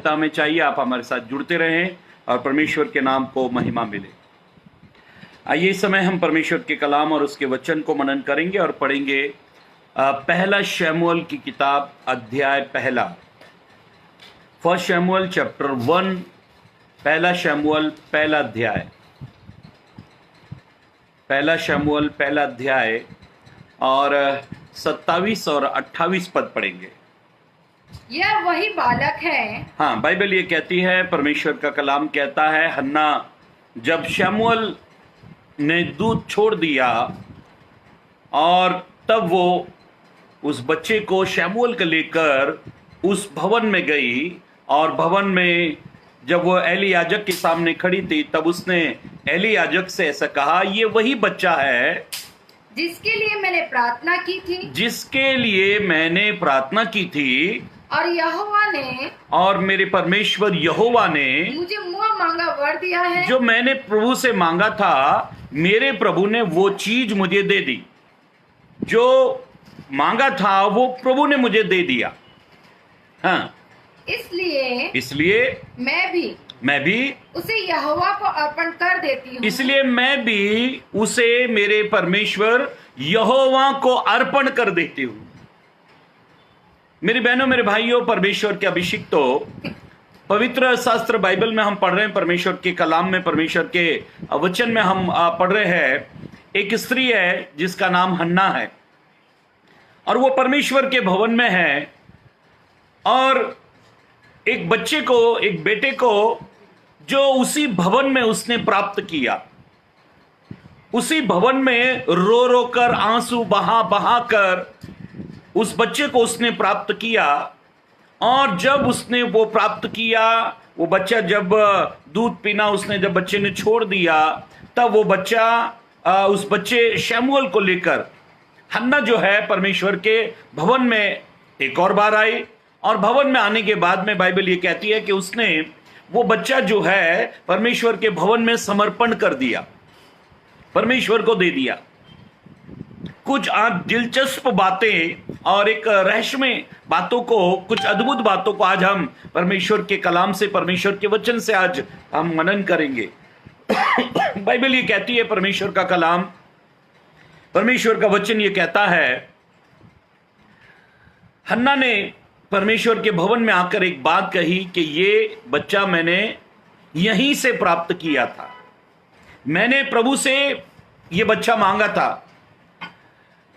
आवश्यकता हमें चाहिए। आप हमारे साथ जुड़ते रहें और परमेश्वर के नाम को महिमा मिले। आइए इस समय हम परमेश्वर के कलाम और उसके वचन को मनन करेंगे और पढ़ेंगे पहला शमूएल की किताब अध्याय पहला, फर्स्ट शमूएल चैप्टर 1, पहला शमूएल पहला अध्याय, पहला शमूएल पहला अध्याय और 27 और 28 पद पढ़ेंगे। यह वही बालक है। हाँ, बाइबल ये कहती है, परमेश्वर का कलाम कहता है, हन्ना जब शमूएल ने दूध छोड़ दिया और तब वो उस बच्चे को शमूएल को लेकर उस भवन में गई और भवन में जब वो एली याजक के सामने खड़ी थी तब उसने एली याजक से ऐसा कहा, ये वही बच्चा है जिसके लिए मैंने प्रार्थना की थी, जिसके लिए मैंने प्रार्थना की थी और यहोवा ने, और मेरे परमेश्वर यहोवा ने मुझे मुँह मांगा वर दिया है। जो मैंने प्रभु से मांगा था, मेरे प्रभु ने वो चीज मुझे दे दी। जो मांगा था वो प्रभु ने मुझे दे दिया। हाँ, इसलिए मैं भी उसे यहोवा को अर्पण कर देती हूँ। इसलिए मैं भी उसे मेरे परमेश्वर यहोवा को अर्पण कर देती हूँ। मेरी बहनों, मेरे भाइयों, परमेश्वर के अभिषिक्तों, पवित्र शास्त्र बाइबल में हम पढ़ रहे हैं, परमेश्वर के कलाम में, परमेश्वर के वचन में हम पढ़ रहे हैं। एक स्त्री है जिसका नाम हन्ना है और वो परमेश्वर के भवन में है और एक बच्चे को, एक बेटे को जो उसी भवन में उसने प्राप्त किया, उसी भवन में रो रो कर, आंसू बहा बहा कर उस बच्चे को उसने प्राप्त किया। और जब उसने वो प्राप्त किया, वो बच्चा जब दूध पीना उसने जब बच्चे ने छोड़ दिया, तब वो बच्चा उस बच्चे शमूएल को लेकर हन्ना जो है परमेश्वर के भवन में एक और बार आई। और भवन में आने के बाद में बाइबल ये कहती है कि उसने वो बच्चा जो है परमेश्वर के भवन में समर्पण कर दिया, परमेश्वर को दे दिया। कुछ दिलचस्प बातें और एक रहस्यमय बातों को, कुछ अद्भुत बातों को आज हम परमेश्वर के कलाम से, परमेश्वर के वचन से आज हम मनन करेंगे। बाइबल ये कहती है, परमेश्वर का कलाम, परमेश्वर का वचन ये कहता है, हन्ना ने परमेश्वर के भवन में आकर एक बात कही कि ये बच्चा मैंने यहीं से प्राप्त किया था, मैंने प्रभु से ये बच्चा मांगा था।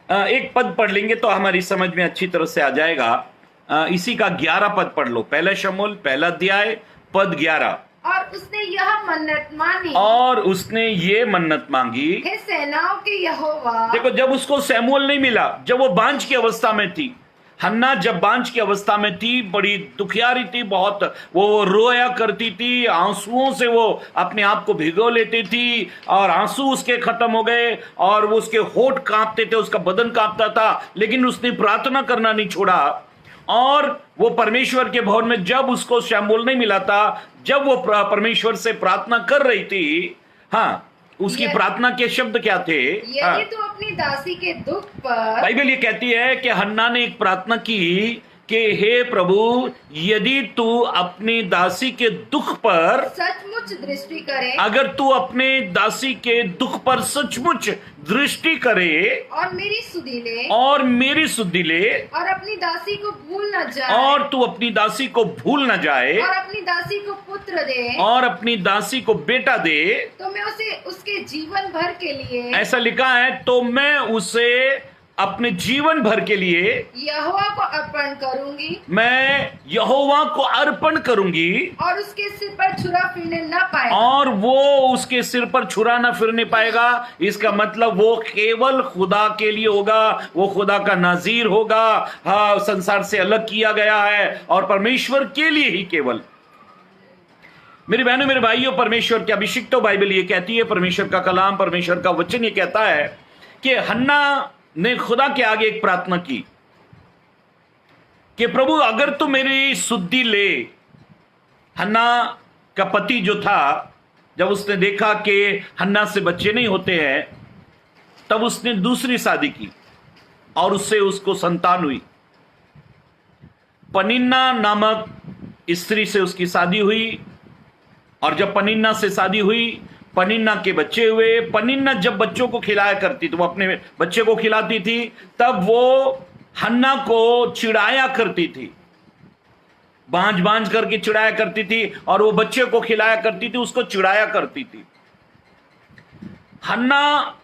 एक पद पढ़ लेंगे तो हमारी समझ में अच्छी तरह से आ जाएगा। इसी का 11 पद पढ़ लो, पहला शमूएल पहला अध्याय पद 11। और उसने यह मन्नत मांगी, और उसने ये मन्नत मांगी, हे सेनाओं के यहोवा। देखो, जब उसको शमूएल नहीं मिला, जब वो बांझ की अवस्था में थी, हन्ना जब बांझ की अवस्था में थी, बड़ी दुखियारी थी, बहुत वो रोया करती थी, आंसुओं से वो अपने आप को भिगो लेती थी और आंसू उसके खत्म हो गए और वो उसके होठ कांपते थे, उसका बदन कांपता था, लेकिन उसने प्रार्थना करना नहीं छोड़ा। और वो परमेश्वर के भवन में जब उसको शमूएल नहीं मिला था, जब वो परमेश्वर से प्रार्थना कर रही थी, हाँ, उसकी प्रार्थना के शब्द क्या थे? यदि तू अपनी दासी के दुख पर, बाइबल ये कहती है कि हन्ना ने एक प्रार्थना की कि हे प्रभु, यदि तू अपनी दासी के दुख पर सचमुच दृष्टि करे, अगर तू अपने दासी के दुख पर सचमुच दृष्टि करे और मेरी सुधि ले, और अपनी दासी को भूल न जाए, और तू अपनी दासी को भूल न जाए, और अपनी दासी को पुत्र दे, और अपनी दासी को बेटा दे, तो मैं उसे उसके जीवन भर के लिए, ऐसा लिखा है, तो मैं उसे अपने जीवन भर के लिए यहोवा को अर्पण करूंगी, मैं यहोवा को अर्पण करूंगी, और उसके सिर पर छुरा फिरने न पाएगा, और वो उसके सिर पर छुरा न फिरने पाएगा। इसका मतलब वो केवल खुदा के लिए होगा, वो खुदा का नाजीर होगा। हाँ, संसार से अलग किया गया है और परमेश्वर के लिए ही केवल। मेरी बहनों, मेरे भाइयों, परमेश्वर के अभिषिक्तों, बाइबल ये कहती है, परमेश्वर का कलाम, परमेश्वर का वचन ये कहता है कि हन्ना ने खुदा के आगे एक प्रार्थना की कि प्रभु, अगर तू मेरी सुधि ले। हन्ना का पति जो था, जब उसने देखा कि हन्ना से बच्चे नहीं होते हैं, तब उसने दूसरी शादी की और उससे उसको संतान हुई। पनिन्ना नामक स्त्री से उसकी शादी हुई, और जब पनिन्ना से शादी हुई, पनिन्ना के बच्चे हुए। पनिन्ना जब बच्चों को खिलाया करती थी, वो अपने बच्चे को खिलाती थी, तब वो हन्ना को चिढ़ाया करती थी, बांझ बांझ करके चिढ़ाया करती थी, और वो बच्चे को खिलाया करती थी, उसको चिढ़ाया करती थी। हन्ना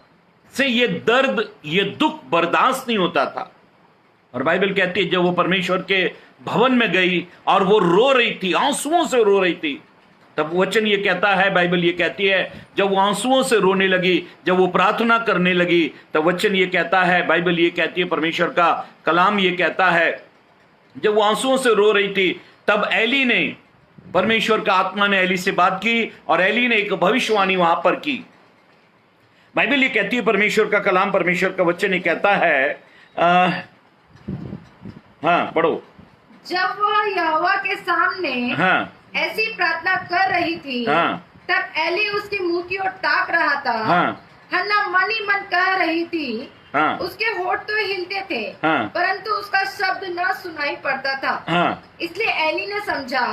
से ये दर्द, ये दुख बर्दाश्त नहीं होता था। और बाइबल कहती है जब वो परमेश्वर के भवन में गई और वो रो रही थी, आंसुओं से रो रही थी, तब वचन ये कहता है, बाइबल ये कहती है, जब वो आंसुओं से रोने लगी, जब वो प्रार्थना करने लगी, तब वचन ये कहता है, बाइबल ये कहती है, परमेश्वर का कलाम ये कहता है, जब वो आंसुओं से रो रही थी, तब एली ने, परमेश्वर का आत्मा ने एली से बात की, और एली ने एक भविष्यवाणी वहां पर की। बाइबल ये कहती है, परमेश्वर का कलाम, परमेश्वर का वचन ये कहता है, हाँ पढ़ो। जब वह यहोवा के सामने हाँ ऐसी प्रार्थना कर रही थी, हाँ तब एली उसके मुंह की ओर ताक रहा था। हाँ हन्ना मन ही मन कह रही थी, हाँ उसके होठ तो हिलते थे, हाँ परंतु उसका शब्द न सुनाई पड़ता था। हाँ इसलिए एली ने समझा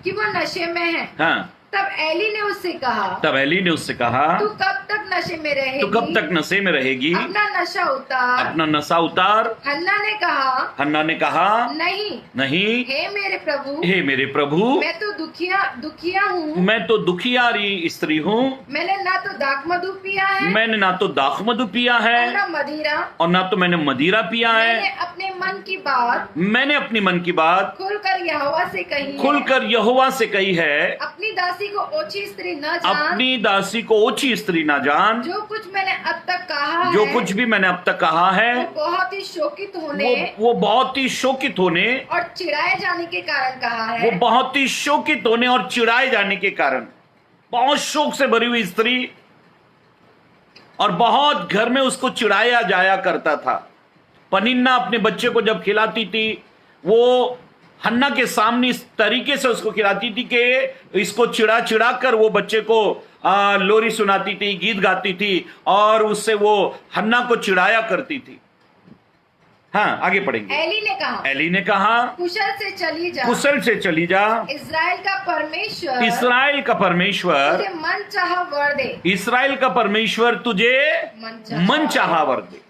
कि वह नशे में है। हाँ। तब एली ने उससे कहा, तब एली ने उससे कहा, तू कब तक नशे में रहेगी? तू कब तक नशे में रहेगी? अपना नशा उतार। अपना नशा उतार। हन्ना ने कहा, हन्ना ने कहा, नहीं नहीं, हे मेरे प्रभु, हे मेरे प्रभु, मैं तो दुखिया हूँ। मैं तो दुखियारी स्त्री हूँ। मैंने ना तो दाख मधु पिया है, मैंने ना तो दाख मधु पिया और है, ना मदिरा, और ना तो मैंने मदिरा पिया मैंने है। अपने मन की बात मैंने अपनी मन की बात खुलकर यहोवा से कही है। खुलकर यहोवा से कही है, अपनी दासी को ओछी स्त्री न जान। अपनी दासी को ओछी स्त्री ना जान। जो कुछ मैंने अब तक कहा जो है, कुछ भी मैंने अब तक कहा है, वो बहुत ही शोकित होने वो बहुत ही शोकित होने, और चिढ़ाए जाने के कारण कहा वो है। बहुत ही शोकित होने और चिढ़ाए जाने के कारण, बहुत शोक से भरी हुई स्त्री, और बहुत घर में उसको चिढ़ाया जाया करता था। पनिन्ना अपने बच्चे को जब खिलाती थी, वो हन्ना के सामने इस तरीके से उसको खिलाती थी कि इसको चिढ़ा चिढ़ा कर वो बच्चे को लोरी सुनाती थी, गीत गाती थी, और उससे वो हन्ना को चिढ़ाया करती थी। हाँ आगे पढ़ेंगे। एली ने कहा, एली ने कहा, कुशल से चली जा, कुशल से चली जा, इस्राएल का परमेश्वर इस्राएल का परमेश्वर, तुझे मन चाहा वर दे। इस्राएल का परमेश्वर तुझे मन चाहा वर दे।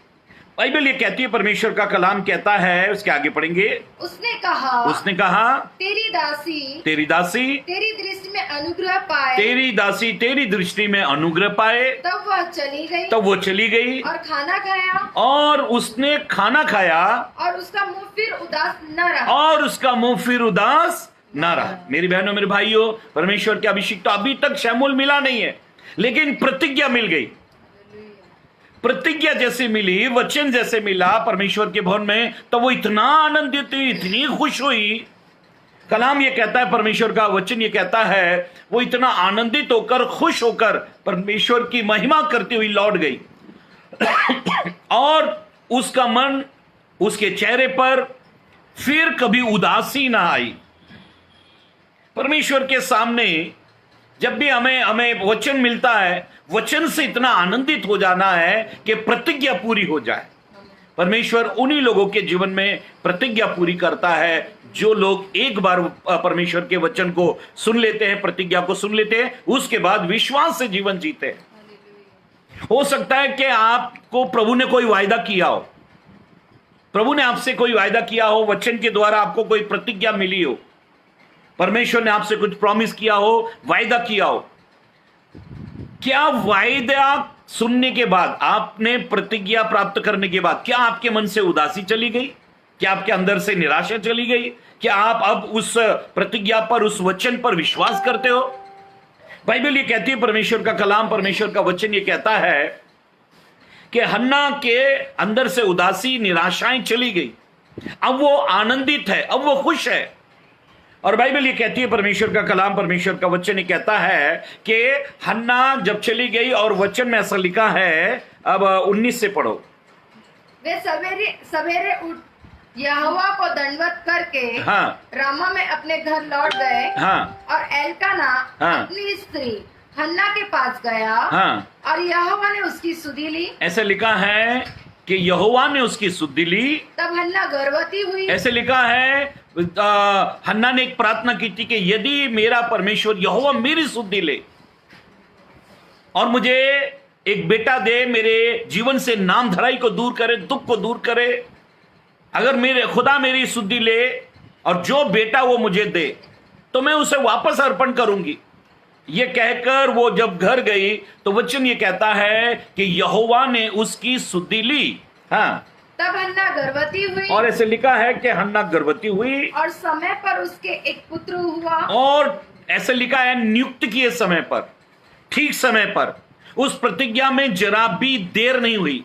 बाइबल ये कहती है, परमेश्वर का कलाम कहता है, उसके आगे पढ़ेंगे। उसने कहा, तेरी दासी तेरी दासी तेरी दृष्टि में अनुग्रह पाए। तेरी दासी तेरी दृष्टि में अनुग्रह पाए। तब वह चली गई, तब वो चली गई, और खाना खाया, और उसने खाना खाया, और उसका मुंह फिर उदास न रहा। और उसका मुंह फिर उदास ना रहा। मेरी बहनों मेरे भाइयों, परमेश्वर के अभिषेक तो अभी तक शमूल मिला नहीं है, लेकिन प्रतिज्ञा मिल गई। प्रतिज्ञा जैसे मिली, वचन जैसे मिला परमेश्वर के भवन में, तो वो इतना आनंदित हुई, इतनी खुश हुई। कलाम ये कहता है, परमेश्वर का वचन ये कहता है, वो इतना आनंदित होकर, खुश होकर परमेश्वर की महिमा करती हुई लौट गई। और उसका मन, उसके चेहरे पर फिर कभी उदासी ना आई। परमेश्वर के सामने जब भी हमें वचन मिलता है, वचन से इतना आनंदित हो जाना है कि प्रतिज्ञा पूरी हो जाए। परमेश्वर उन्हीं लोगों के जीवन में प्रतिज्ञा पूरी करता है जो लोग एक बार परमेश्वर के वचन को सुन लेते हैं, प्रतिज्ञा को सुन लेते हैं, उसके बाद विश्वास से जीवन जीते हैं। हो सकता है कि आपको प्रभु ने कोई वायदा किया हो, प्रभु ने आपसे कोई वायदा किया हो, वचन के द्वारा आपको कोई प्रतिज्ञा मिली हो, परमेश्वर ने आपसे कुछ प्रॉमिस किया हो, वायदा किया हो। क्या वायदा सुनने के बाद, आपने प्रतिज्ञा प्राप्त करने के बाद, क्या आपके मन से उदासी चली गई? क्या आपके अंदर से निराशा चली गई? क्या आप अब उस प्रतिज्ञा पर, उस वचन पर विश्वास करते हो? बाइबल ये कहती है, परमेश्वर का कलाम, परमेश्वर का वचन ये कहता है कि हन्ना के अंदर से उदासी, निराशाएं चली गई। अब वो आनंदित है, अब वो खुश है। और बाइबल ये कहती है, परमेश्वर का कलाम, परमेश्वर का वचन ये कहता है कि हन्ना जब चली गई, और वचन में ऐसा लिखा है, अब 19 से पढ़ो। वे सवेरे उठ यहोवा को दंडवत करके रामा में अपने घर लौट गए। और एल्काना अपनी स्त्री हन्ना के पास गया, और यहोवा ने उसकी सुधि ली। ऐसे लिखा है कि यहोवा ने उसकी सुधि ली। तब हन्ना गर्भवती हुई। ऐसे लिखा है, हन्ना ने एक प्रार्थना की थी कि यदि मेरा परमेश्वर यहोवा मेरी सुधि ले और मुझे एक बेटा दे, मेरे जीवन से नाम धराई को दूर करे, दुख को दूर करे, अगर मेरे खुदा मेरी सुधि ले और जो बेटा वो मुझे दे तो मैं उसे वापस अर्पण करूंगी। ये कहकर वो जब घर गई तो वचन ये कहता है कि यहोवा ने उसकी सुधि ली। हाँ, तब हन्ना गर्भवती हुई, और ऐसे लिखा है कि हन्ना गर्भवती हुई और समय पर उसके एक पुत्र हुआ। और ऐसे लिखा है नियुक्त किए समय पर, ठीक समय पर। उस प्रतिज्ञा में जरा भी देर नहीं हुई।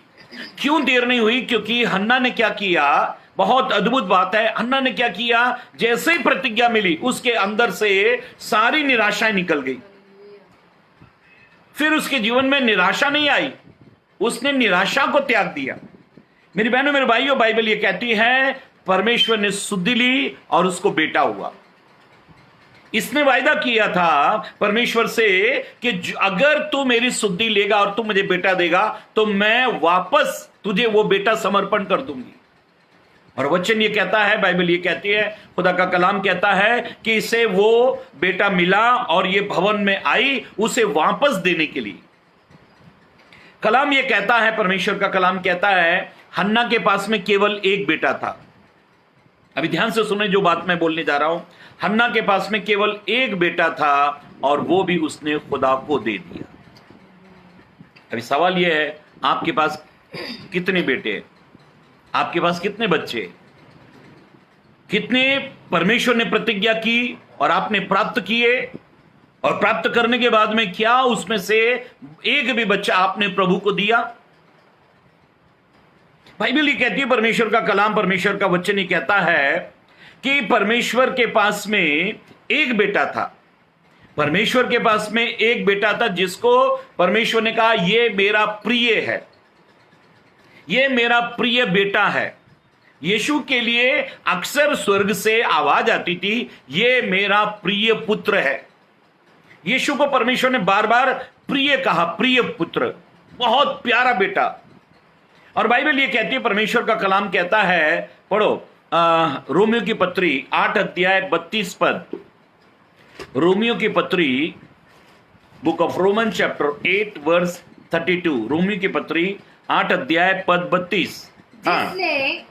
क्यों देर नहीं हुई? क्योंकि हन्ना ने क्या किया, बहुत अद्भुत बात है। हन्ना ने क्या किया, जैसे ही प्रतिज्ञा मिली उसके अंदर से सारी निराशाएं निकल गई। फिर उसके जीवन में निराशा नहीं आई, उसने निराशा को त्याग दिया। मेरी बहनों मेरे भाइयों, बाइबल ये कहती है परमेश्वर ने सुधि ली और उसको बेटा हुआ। इसने वायदा किया था परमेश्वर से कि अगर तू मेरी सुधि लेगा और तू मुझे बेटा देगा तो मैं वापस तुझे वो बेटा समर्पण कर दूंगी। और वचन ये कहता है, बाइबल ये कहती है, खुदा का कलाम कहता है कि इसे वो बेटा मिला और ये भवन में आई उसे वापस देने के लिए। कलाम ये कहता है, परमेश्वर का कलाम कहता है, हन्ना के पास में केवल एक बेटा था। अभी ध्यान से सुने जो बात मैं बोलने जा रहा हूं। हन्ना के पास में केवल एक बेटा था और वो भी उसने खुदा को दे दिया। अभी सवाल यह है, आपके पास कितने बेटे हैं? आपके पास कितने बच्चे? कितने परमेश्वर ने प्रतिज्ञा की और आपने प्राप्त किए? और प्राप्त करने के बाद में क्या उसमें से एक भी बच्चा आपने प्रभु को दिया? बाइबल ये कहती है, परमेश्वर का कलाम, परमेश्वर का वचन ये कहता है कि परमेश्वर के पास में एक बेटा था। परमेश्वर के पास में एक बेटा था जिसको परमेश्वर ने कहा ये मेरा प्रिय है, ये मेरा प्रिय बेटा है। यीशु के लिए अक्सर स्वर्ग से आवाज आती थी, ये मेरा प्रिय पुत्र है। यीशु को परमेश्वर ने बार बार प्रिय कहा, प्रिय पुत्र, बहुत प्यारा बेटा। और बाइबल ये कहती है, परमेश्वर का कलाम कहता है, पढ़ो रोमियो की पत्री 8 अध्याय 32 पद। रोमियो की पत्री, book of Roman chapter 8 verse 32। रोमियो की पत्री 8 अध्याय पद 32। जिसने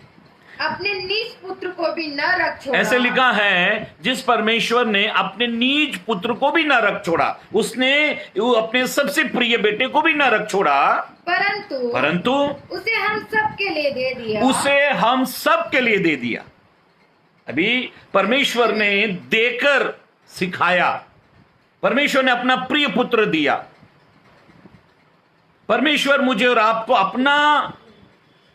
अपने निज पुत्र को भी न रख छोड़ा। ऐसे लिखा है, जिस परमेश्वर ने अपने निज पुत्र को भी न रख छोड़ा, उसने अपने सबसे प्रिय बेटे को भी न रख छोड़ा, परंतु उसे हम सब के लिए दे दिया। उसे हम सब के लिए दे दिया। अभी परमेश्वर ने देकर सिखाया। परमेश्वर ने अपना प्रिय पुत्र दिया। परमेश्वर मुझे और आपको अपना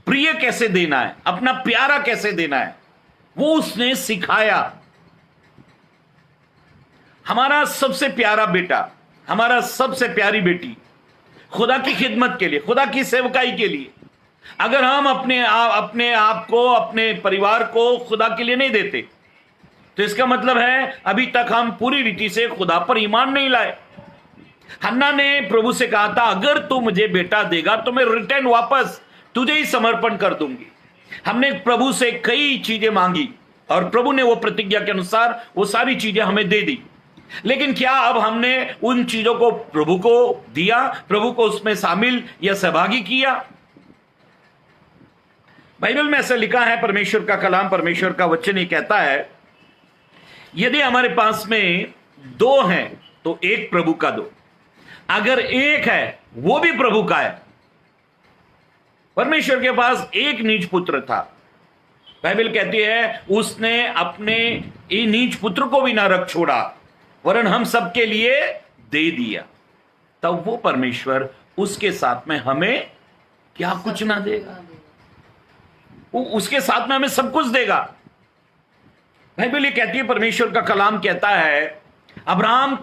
प्रिय कैसे देना है, अपना प्यारा कैसे देना है, वो उसने सिखाया। हमारा सबसे प्यारा बेटा, हमारा सबसे प्यारी बेटी खुदा की खिदमत के लिए, खुदा की सेवकाई के लिए, अगर हम अपने आप को, अपने परिवार को खुदा के लिए नहीं देते तो इसका मतलब है अभी तक हम पूरी रीति से खुदा पर ईमान नहीं लाए। हन्ना ने प्रभु से कहा था, अगर तू मुझे बेटा देगा तो मैं रिटर्न वापस तुझे ही समर्पण कर दूंगी। हमने प्रभु से कई चीजें मांगी और प्रभु ने वो प्रतिज्ञा के अनुसार वो सारी चीजें हमें दे दी। लेकिन क्या अब हमने उन चीजों को प्रभु को दिया, प्रभु को उसमें शामिल या सहभागी किया? बाइबल में ऐसा लिखा है, परमेश्वर का कलाम, परमेश्वर का वचन ये कहता है, यदि हमारे पास में दो हैं तो एक प्रभु का दो, अगर एक है वो भी प्रभु का है। परमेश्वर के पास एक निज पुत्र था। बाइबल कहती है उसने अपने निज पुत्र को भी ना रख छोड़ा, वरन हम सबके लिए दे दिया। तब वो परमेश्वर उसके साथ में हमें क्या कुछ ना देगा? वो उसके साथ में हमें सब कुछ देगा। बाइबल ये कहती है, परमेश्वर का कलाम कहता है, अब्राहम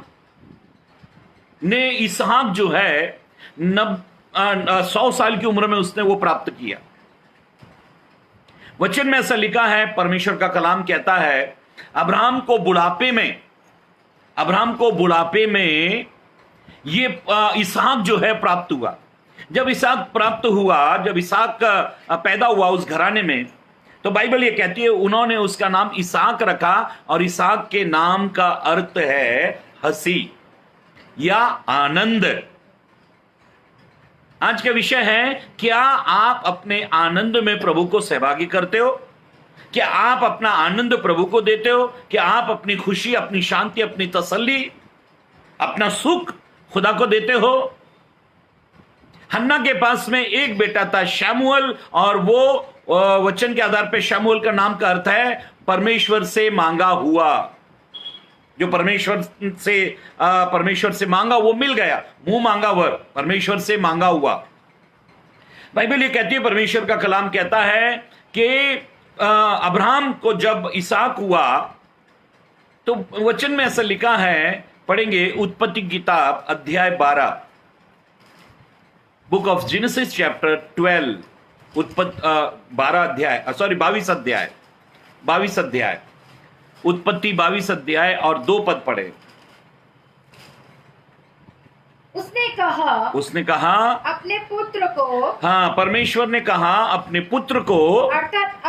ने इसहाक जो है 100 साल की उम्र में उसने वो प्राप्त किया। वचन में ऐसा लिखा है, परमेश्वर का कलाम कहता है, अब्राहम को बुढ़ापे में ये इसहाक जो है प्राप्त हुआ। जब इसहाक पैदा हुआ उस घराने में, तो बाइबल ये कहती है उन्होंने उसका नाम इसहाक रखा, और इसहाक के नाम का अर्थ है हंसी या आनंद। आज का विषय है, क्या आप अपने आनंद में प्रभु को सहभागी करते हो? क्या आप अपना आनंद प्रभु को देते हो? क्या आप अपनी खुशी, अपनी शांति, अपनी तसल्ली, अपना सुख खुदा को देते हो? हन्ना के पास में एक बेटा था शमूएल, और वो वचन के आधार पर शमूएल का नाम का अर्थ है परमेश्वर से मांगा हुआ। जो परमेश्वर से मांगा वो मिल गया, मुंह मांगा वर, परमेश्वर से मांगा हुआ। बाइबल ये कहती है, परमेश्वर का कलाम कहता है कि अब्राहम को जब इसहाक हुआ तो वचन में ऐसा लिखा है, पढ़ेंगे उत्पत्ति किताब अध्याय 12, बुक ऑफ जेनेसिस चैप्टर 12, 22 अध्याय, उत्पत्ति 22 अध्याय और 2 पद पढ़े। उसने कहा अपने पुत्र को, हाँ, परमेश्वर ने कहा अपने पुत्र को, अर्थात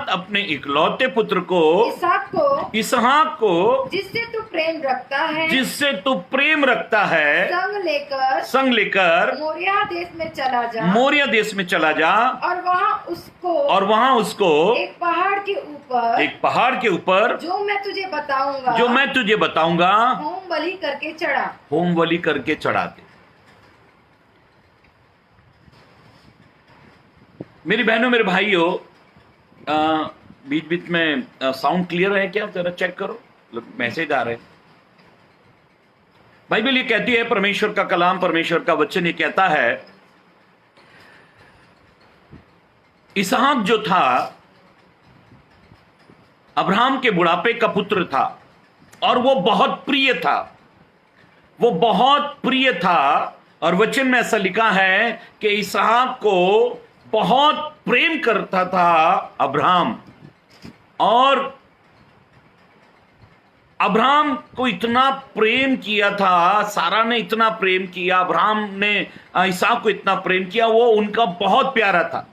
अपने इकलौते पुत्र को, इसहाक को, जिससे तू प्रेम रखता है, संग लेकर मोरिया देश में चला जा, और वहां उसको एक पहाड़ के ऊपर जो मैं तुझे बताऊंगा होम बलि करके चढ़ा दे। मेरी बहनों, मेरे भाइयों, बीच बीच में साउंड क्लियर है क्या? जरा चेक करो, मैसेज आ रहे हैं। बाइबल ये कहती है, परमेश्वर का कलाम, परमेश्वर का वचन ये कहता है, इसहाक जो था अब्राहम के बुढ़ापे का पुत्र था, और वो बहुत प्रिय था, और वचन में ऐसा लिखा है कि इसहाक को बहुत प्रेम करता था अब्राहम, और अब्राहम को इतना प्रेम किया था, सारा ने इतना प्रेम किया, अब्राहम ने इसहाक को इतना प्रेम किया, वो उनका बहुत प्यारा था।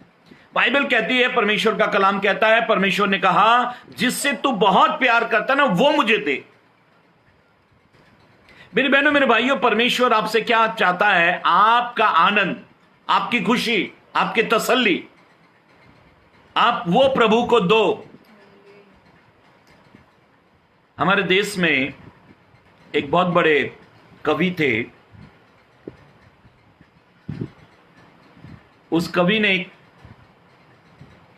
बाइबल कहती है, परमेश्वर का कलाम कहता है, परमेश्वर ने कहा जिससे तू बहुत प्यार करता ना वो मुझे दे। मेरी बहनों, मेरे भाइयों, परमेश्वर आपसे क्या चाहता है? आपका आनंद, आपकी खुशी, आपकी तसल्ली, आप वो प्रभु को दो। हमारे देश में एक बहुत बड़े कवि थे, उस कवि ने एक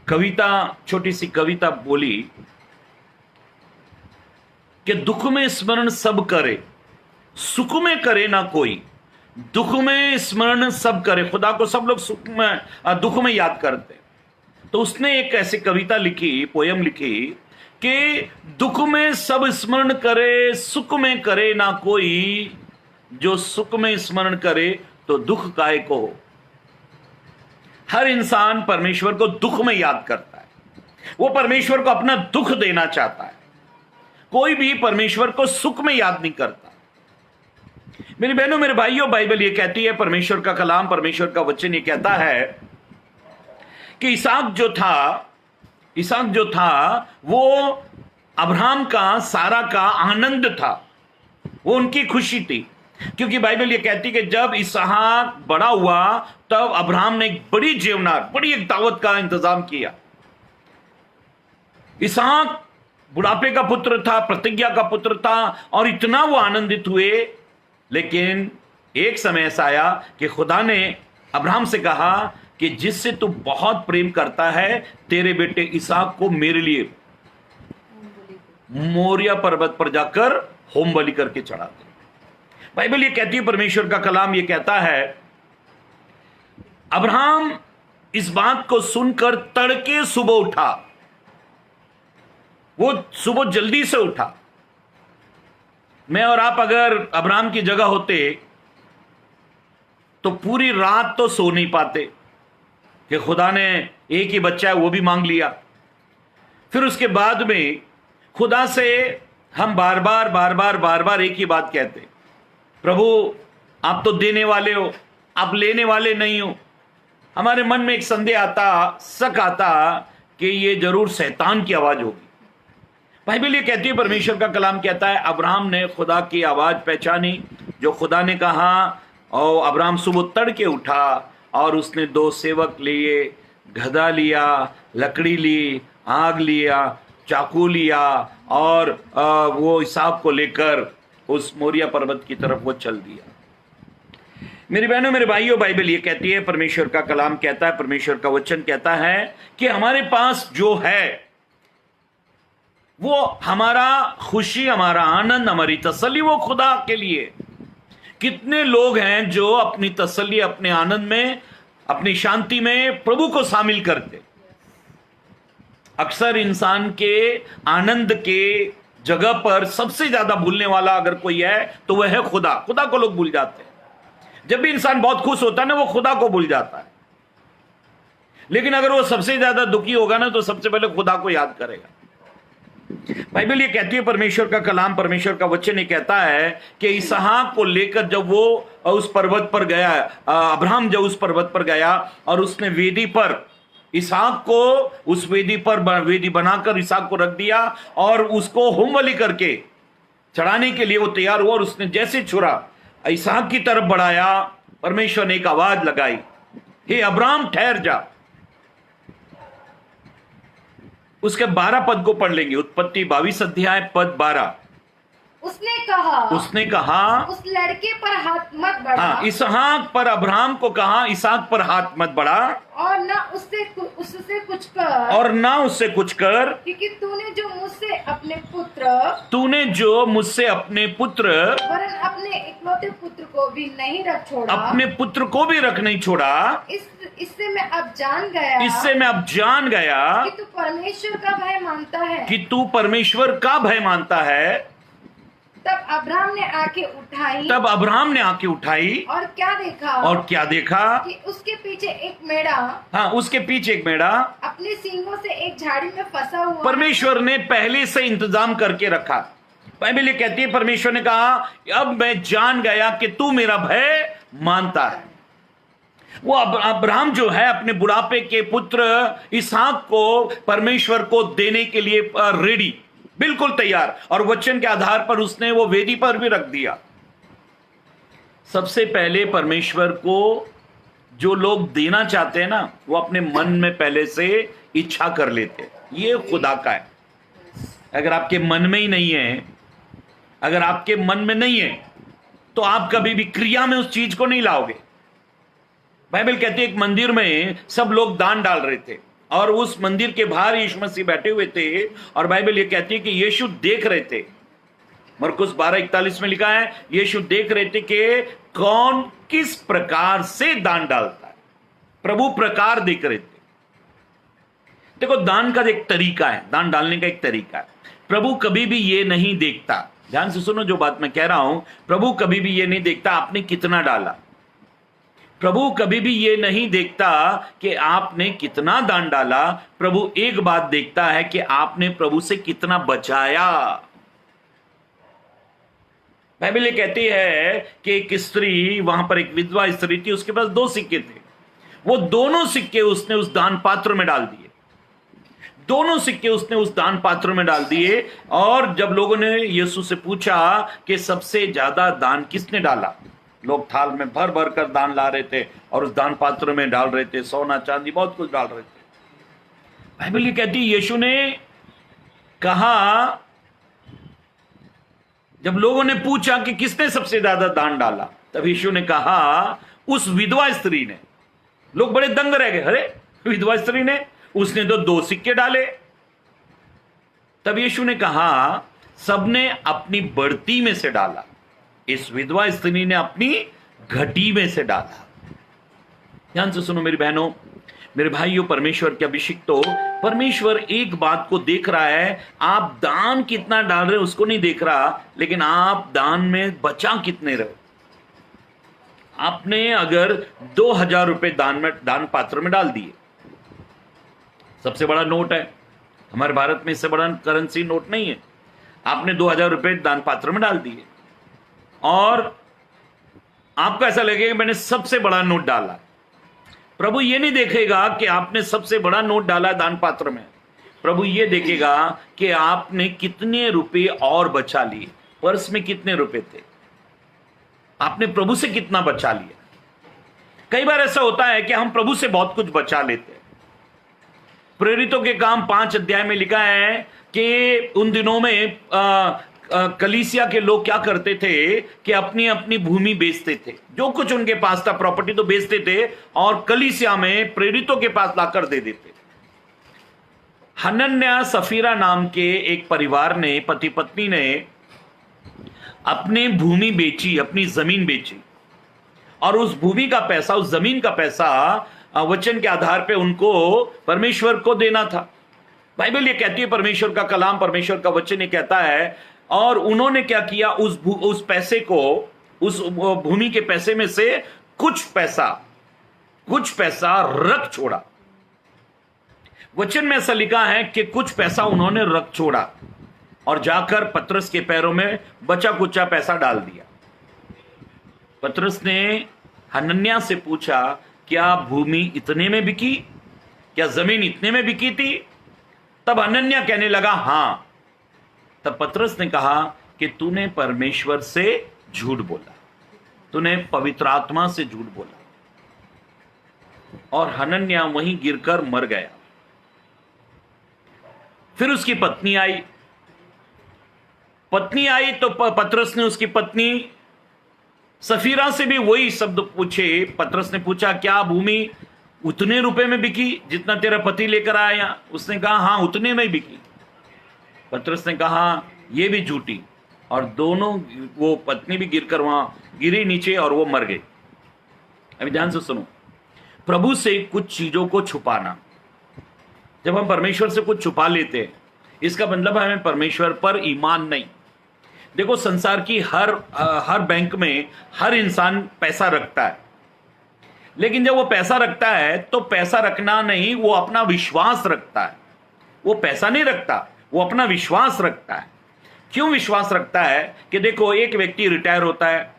कविता, छोटी सी कविता बोली कि दुख में स्मरण सब करे, सुख में करे ना कोई। दुख में स्मरण सब करे, खुदा को सब लोग सुख में, दुख में याद करते। तो उसने एक ऐसी कविता लिखी, पोयम लिखी कि दुख में सब स्मरण करे, सुख में करे ना कोई, जो सुख में स्मरण करे तो दुख काहे को हो। हर इंसान परमेश्वर को दुख में याद करता है, वो परमेश्वर को अपना दुख देना चाहता है। कोई भी परमेश्वर को सुख में याद नहीं करता। मेरी बहनों, मेरे भाइयों, बाइबल ये कहती है, परमेश्वर का कलाम, परमेश्वर का वचन ये कहता है कि इसहाक जो था वो अब्राहम का, सारा का आनंद था, वो उनकी खुशी थी। क्योंकि बाइबल ये कहती है कि जब इसहाक बड़ा हुआ तब अब्राहम ने एक बड़ी एक दावत का इंतजाम किया। इसहाक बुढ़ापे का पुत्र था, प्रतिज्ञा का पुत्र था, और इतना वो आनंदित हुए। लेकिन एक समय ऐसा आया कि खुदा ने अब्राहम से कहा कि जिससे तू बहुत प्रेम करता है, तेरे बेटे इसहाक को मेरे लिए मोरिया पर्वत पर जाकर होम बलि करके चढ़ा दे। बाइबल ये कहती है, परमेश्वर का कलाम ये कहता है, अब्राहम इस बात को सुनकर तड़के सुबह उठा। वो सुबह जल्दी से उठा। मैं और आप अगर अब्राहम की जगह होते तो पूरी रात तो सो नहीं पाते कि खुदा ने एक ही बच्चा है वो भी मांग लिया। फिर उसके बाद में खुदा से हम बार बार एक ही बात कहते, प्रभु आप तो देने वाले हो, आप लेने वाले नहीं हो। हमारे मन में एक संदेह आता, शक आता कि ये जरूर शैतान की आवाज होगी। बाइबल ये कहती है, परमेश्वर का कलाम कहता है, अब्राहम ने खुदा की आवाज पहचानी जो खुदा ने कहा, और अब्राहम सुबह तड़के उठा और उसने 2 सेवक लिए, गधा लिया, लकड़ी ली, आग लिया, चाकू लिया, और वो इसहाक को लेकर उस मोरिया पर्वत की तरफ वो चल दिया। मेरी बहनों, मेरे भाइयों, बाइबल ये कहती है, परमेश्वर का कलाम कहता है, परमेश्वर का वचन कहता है कि हमारे पास जो है वो हमारा खुशी, हमारा आनंद, हमारी तसल्ली वो खुदा के लिए। कितने लोग हैं जो अपनी तसल्ली, अपने आनंद में, अपनी शांति में प्रभु को शामिल करते। अक्सर इंसान के आनंद के जगह पर सबसे ज्यादा भूलने वाला अगर कोई है तो वह है खुदा। खुदा को लोग भूल जाते हैं। जब भी इंसान बहुत खुश होता है ना, वो खुदा को भूल जाता है। लेकिन अगर वो सबसे ज्यादा दुखी होगा ना, तो सबसे पहले खुदा को याद करेगा। बाइबल ये कहती है, परमेश्वर का कलाम, परमेश्वर का वचन ये कहता है कि इसहाक को लेकर जब वो उस पर्वत पर गया, अब्राहम जब उस पर्वत पर गया और उसने वेदी पर इसहाक को, उस वेदी पर वेदी बनाकर इसहाक को रख दिया और उसको होम बलि करके चढ़ाने के लिए वो तैयार हुआ, और उसने जैसे छुरा इसहाक की तरफ बढ़ाया, परमेश्वर ने एक आवाज लगाई, हे अब्राहम ठहर जा। उसके 12 पद को पढ़ लेंगे। उत्पत्ति 22 अध्याय पद 12। उसने कहा उस लड़के पर हाथ मत बढ़ा। हाँ, इसहाक पर अब्राहम को कहा, इसहाक पर हाथ मत बढ़ा, और न उससे कुछ कर, क्योंकि तूने जो मुझसे अपने पुत्र वरन अपने इकलौते पुत्र को भी नहीं रख छोड़ा, अपने पुत्र को भी रख नहीं छोड़ा, इससे मैं अब जान गया कि तू परमेश्वर का भय मानता है। तब अब्राहम ने आंखें उठाई और क्या देखा कि उसके पीछे एक मेढ़ा अपने सींगों से एक झाड़ी में फंसा हुआ। परमेश्वर ने पहले से इंतजाम करके रखा। बाइबल ये कहती है, परमेश्वर ने कहा, अब मैं जान गया कि तू मेरा भय मानता है। वो अब्राहम जो है अपने बुढ़ापे के पुत्र इसहाक को परमेश्वर को देने के लिए रेडी, बिल्कुल तैयार, और वचन के आधार पर उसने वो वेदी पर भी रख दिया। सबसे पहले परमेश्वर को जो लोग देना चाहते हैं ना, वो अपने मन में पहले से इच्छा कर लेते हैं। ये खुदा का है। अगर आपके मन में ही नहीं है, अगर आपके मन में नहीं है, तो आप कभी भी क्रिया में उस चीज को नहीं लाओगे। बाइबल कहती है, एक मंदिर में सब लोग दान डाल रहे थे और उस मंदिर के बाहर यीशु मसीह बैठे हुए थे, और बाइबल ये कहती है कि यीशु देख रहे थे। मरकुस 12:41 में लिखा है, यीशु देख रहे थे कि कौन किस प्रकार से दान डालता है। प्रभु प्रकार देख रहे थे। देखो, दान का एक तरीका है, दान डालने का एक तरीका है। प्रभु कभी भी ये नहीं देखता, ध्यान से सुनो जो बात मैं कह रहा हूं, प्रभु कभी भी ये नहीं देखता आपने कितना डाला। प्रभु कभी भी ये नहीं देखता कि आपने कितना दान डाला। प्रभु एक बात देखता है कि आपने प्रभु से कितना बचाया। बाइबल ये कहती है कि एक स्त्री, वहां पर एक विधवा स्त्री थी, उसके पास 2 सिक्के थे। वो दोनों सिक्के उसने उस दान पात्र में डाल दिए। दोनों सिक्के उसने उस दान पात्र में डाल दिए। और जब लोगों ने यीशु से पूछा कि सबसे ज्यादा दान किसने डाला, लोग थाल में भर भर कर दान ला रहे थे और उस दान पात्र में डाल रहे थे, सोना चांदी बहुत कुछ डाल रहे थे। बाइबल ये कहती है, यीशु ने कहा, जब लोगों ने पूछा कि किसने सबसे ज्यादा दान डाला, तब यीशु ने कहा उस विधवा स्त्री ने। लोग बड़े दंग रह गए, अरे विधवा स्त्री ने, उसने तो 2 सिक्के डाले। तब यीशु ने कहा सबने अपनी बढ़ती में से डाला, इस विधवा स्त्री ने अपनी घटी में से डाला। ध्यान से सुनो मेरी बहनों, मेरे भाइयों, परमेश्वर के अभिषिक्तों, परमेश्वर एक बात को देख रहा है। आप दान कितना डाल रहे हो उसको नहीं देख रहा, लेकिन आप दान में बचा कितने रहे। आपने अगर 2000 रुपए दान पात्र में डाल दिए, सबसे बड़ा नोट है हमारे भारत में, इससे बड़ा करेंसी नोट नहीं है। आपने 2000 रुपए दान पात्र में डाल दिए और आपको ऐसा लगेगा मैंने सबसे बड़ा नोट डाला। प्रभु ये नहीं देखेगा कि आपने सबसे बड़ा नोट डाला दान पात्र में। प्रभु ये देखेगा कि आपने कितने रुपए और बचा लिए, पर्स में कितने रुपए थे, आपने प्रभु से कितना बचा लिया। कई बार ऐसा होता है कि हम प्रभु से बहुत कुछ बचा लेते हैं। प्रेरितों के काम 5 अध्याय में लिखा है कि उन दिनों में कलीसिया के लोग क्या करते थे कि अपनी अपनी भूमि बेचते थे, जो कुछ उनके पास था प्रॉपर्टी तो बेचते थे और कलीसिया में प्रेरितों के पास लाकर दे देते। हनन्याह सफीरा नाम के एक परिवार ने, पति पत्नी ने अपनी भूमि बेची, अपनी जमीन बेची और उस भूमि का पैसा, उस जमीन का पैसा वचन के आधार पे उनको परमेश्वर को देना था। बाइबल ये कहती है, परमेश्वर का कलाम, परमेश्वर का वचन ये कहता है, और उन्होंने क्या किया, उस पैसे को, उस भूमि के पैसे में से कुछ पैसा रख छोड़ा। वचन में ऐसा लिखा है कि कुछ पैसा उन्होंने रख छोड़ा और जाकर पतरस के पैरों में बचा कुचा पैसा डाल दिया। पतरस ने हनन्याह से पूछा, क्या भूमि इतने में बिकी, क्या जमीन इतने में बिकी थी? तब हनन्याह कहने लगा हां। तब पतरस ने कहा कि तूने परमेश्वर से झूठ बोला, तूने पवित्र आत्मा से झूठ बोला। और हनन्याह वहीं गिरकर मर गया। फिर उसकी पत्नी आई तो पतरस ने उसकी पत्नी सफीरा से भी वही शब्द पूछे। पतरस ने पूछा, क्या भूमि उतने रुपए में बिकी जितना तेरा पति लेकर आया? उसने कहा हाँ, उतने में बिकी। पतरस ने कहा ये भी झूठी, और दोनों, वो पत्नी भी गिरकर वहां गिरी नीचे और वो मर गई। अभी ध्यान से सुनो, प्रभु से कुछ चीजों को छुपाना, जब हम परमेश्वर से कुछ छुपा लेते हैं, इसका मतलब हमें परमेश्वर पर ईमान नहीं। देखो, संसार की हर बैंक में हर इंसान पैसा रखता है, लेकिन जब वो पैसा रखता है तो पैसा रखना नहीं, वो अपना विश्वास रखता है। वो पैसा नहीं रखता, वो अपना विश्वास रखता है। क्यों विश्वास रखता है? कि देखो, एक व्यक्ति रिटायर होता है,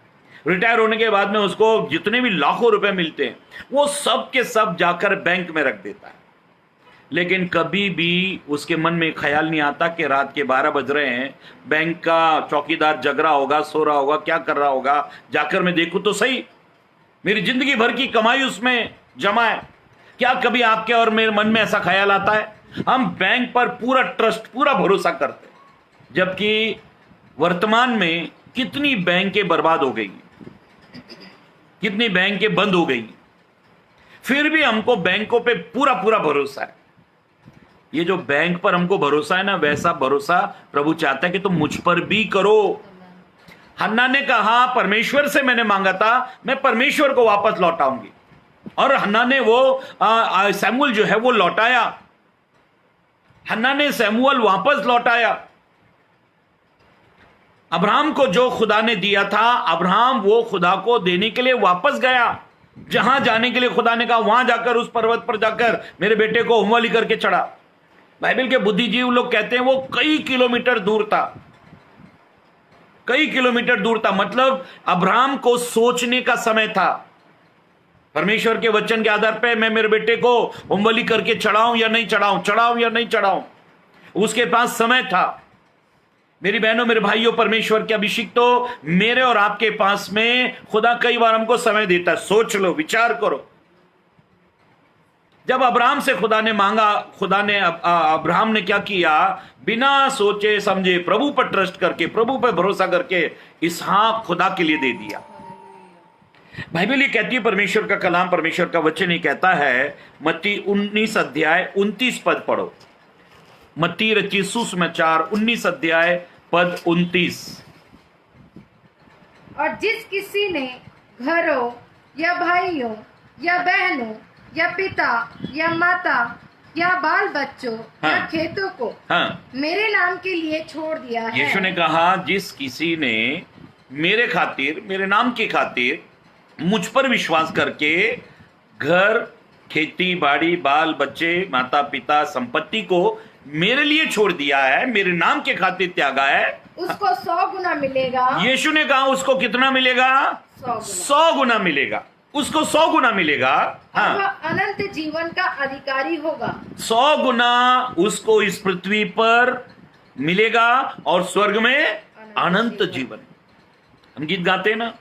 रिटायर होने के बाद में उसको जितने भी लाखों रुपए मिलते हैं वो सब के सब जाकर बैंक में रख देता है, लेकिन कभी भी उसके मन में ख्याल नहीं आता कि रात के 12 बज रहे हैं, बैंक का चौकीदार जग रहा होगा, सो रहा होगा, क्या कर रहा होगा, जाकर मैं देखूं तो सही, मेरी जिंदगी भर की कमाई उसमें जमा है। क्या कभी आपके और मेरे मन में ऐसा ख्याल आता है? हम बैंक पर पूरा ट्रस्ट, पूरा भरोसा करते हैं, जबकि वर्तमान में कितनी बैंकें बर्बाद हो गई, कितनी बैंकें बंद हो गई, फिर भी हमको बैंकों पे पूरा पूरा भरोसा है। ये जो बैंक पर हमको भरोसा है ना, वैसा भरोसा प्रभु चाहता है कि तुम मुझ पर भी करो। हन्ना ने कहा, परमेश्वर से मैंने मांगा था, मैं परमेश्वर को वापस लौटाऊंगी, और हन्ना ने वो सैमुअल जो है वो लौटाया। हन्ना ने सैमुअल वापस लौटाया। अब्राहम को जो खुदा ने दिया था, अब्राहम वो खुदा को देने के लिए वापस गया। जहां जाने के लिए खुदा ने कहा, वहां जाकर, उस पर्वत पर जाकर मेरे बेटे को होमबलि करके चढ़ा। बाइबल के बुद्धिजीवी लोग कहते हैं वो कई किलोमीटर दूर था, कई किलोमीटर दूर था। मतलब अब्राहम को सोचने का समय था, परमेश्वर के वचन के आधार पे मैं मेरे बेटे को होमबलि करके चढ़ाऊं या नहीं चढ़ाऊं, चढ़ाऊं या नहीं चढ़ाऊं, उसके पास समय था। मेरी बहनों, मेरे भाइयों, परमेश्वर के अभिषिक्त तो मेरे और आपके पास में खुदा कई बार हमको समय देता है। सोच लो, विचार करो। जब अब्राहम से खुदा ने मांगा, खुदा ने अब्राहम ने क्या किया? बिना सोचे समझे, प्रभु पर ट्रस्ट करके, प्रभु पर भरोसा करके इसहाक खुदा के लिए दे दिया। बाइबल ये कहती है, परमेश्वर का कलाम, परमेश्वर का वचन ये कहता है, मत्ती 19 अध्याय 29 पद पढ़ो। मत्ती रची सुसमाचार 19 अध्याय पद 29। और जिस किसी ने घरों या भाइयों या बहनों या पिता या माता या बाल बच्चों या खेतों को मेरे नाम के लिए छोड़ दिया है। यीशु ने कहा, जिस किसी ने मेरे खातिर, मेरे नाम की खातिर मुझ पर विश्वास करके घर, खेती बाड़ी, बाल बच्चे, माता पिता, संपत्ति को मेरे लिए छोड़ दिया है, मेरे नाम के खातिर त्यागा है, उसको 100 गुना मिलेगा। यीशु ने कहा उसको कितना मिलेगा? 100 गुना मिलेगा। उसको 100 गुना मिलेगा। और वह अनंत जीवन का अधिकारी होगा। 100 गुना उसको इस पृथ्वी पर मिलेगा और स्वर्ग में अनंत जीवन। हम गीत गाते हैं ना,